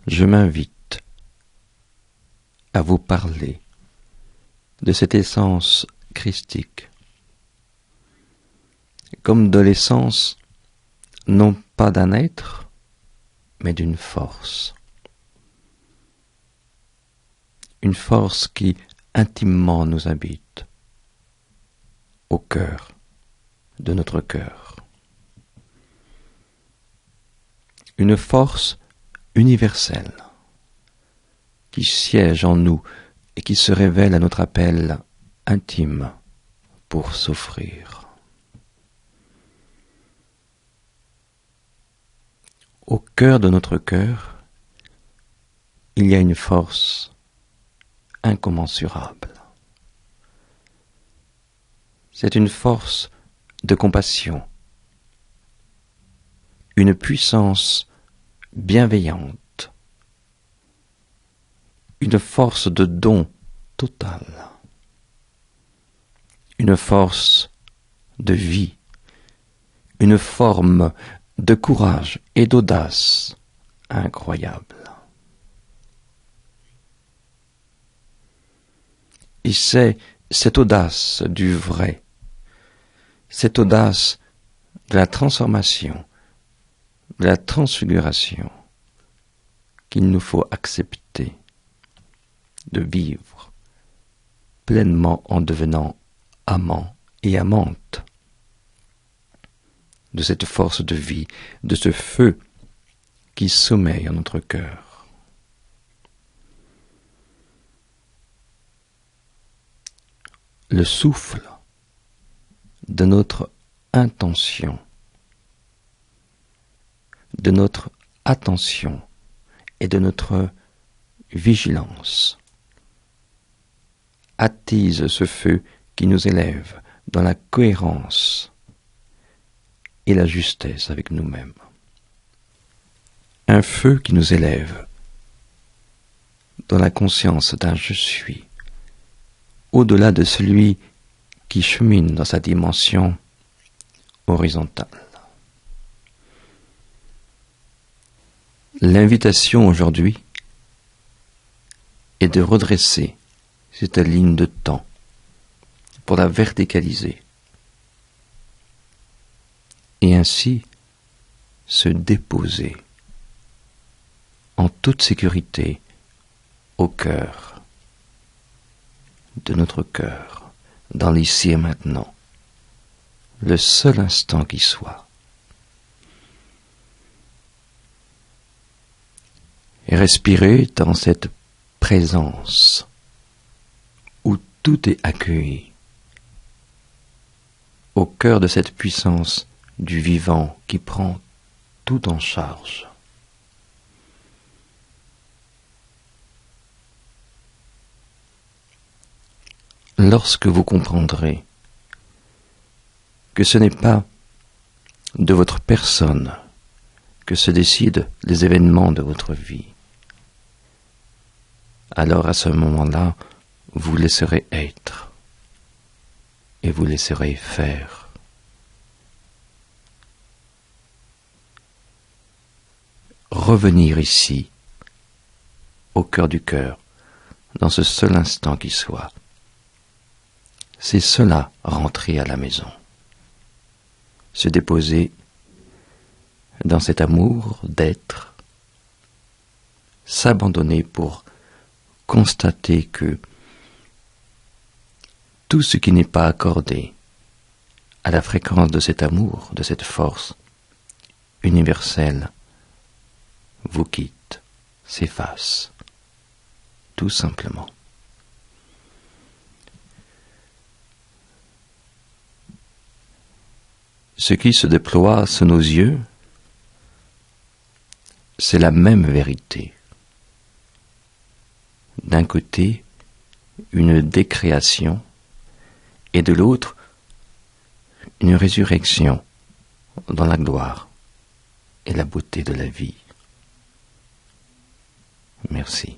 je m'invite à vous parler de cette essence christique, comme de l'essence non pas d'un être, mais d'une force. Une force qui intimement nous habite, au cœur de notre cœur. Une force universelle qui siège en nous et qui se révèle à notre appel intime pour s'offrir. Au cœur de notre cœur, il y a une force incommensurable. C'est une force de compassion, une puissance bienveillante, une force de don total, une force de vie, une forme de courage et d'audace incroyable. Et c'est cette audace du vrai, cette audace de la transformation, de la transfiguration qu'il nous faut accepter de vivre pleinement en devenant amant et amante de cette force de vie, de ce feu qui sommeille en notre cœur. Le souffle de notre intention, de notre attention et de notre vigilance attise ce feu qui nous élève dans la cohérence et la justesse avec nous-mêmes. Un feu qui nous élève dans la conscience d'un je suis, au-delà de celui qui chemine dans sa dimension horizontale. L'invitation aujourd'hui est de redresser cette ligne de temps pour la verticaliser et ainsi se déposer en toute sécurité au cœur de notre cœur, dans l'ici et maintenant, le seul instant qui soit. Et respirer dans cette présence où tout est accueilli, au cœur de cette puissance du vivant qui prend tout en charge. Lorsque vous comprendrez que ce n'est pas de votre personne que se décident les événements de votre vie, alors à ce moment-là, vous laisserez être et vous laisserez faire. Revenir ici, au cœur du cœur, dans ce seul instant qui soit, c'est cela, rentrer à la maison. Se déposer dans cet amour d'être, s'abandonner pour constater que tout ce qui n'est pas accordé à la fréquence de cet amour, de cette force universelle, vous quitte, s'efface, tout simplement. Ce qui se déploie sous nos yeux, c'est la même vérité. D'un côté, une décréation, et de l'autre, une résurrection dans la gloire et la beauté de la vie. Merci.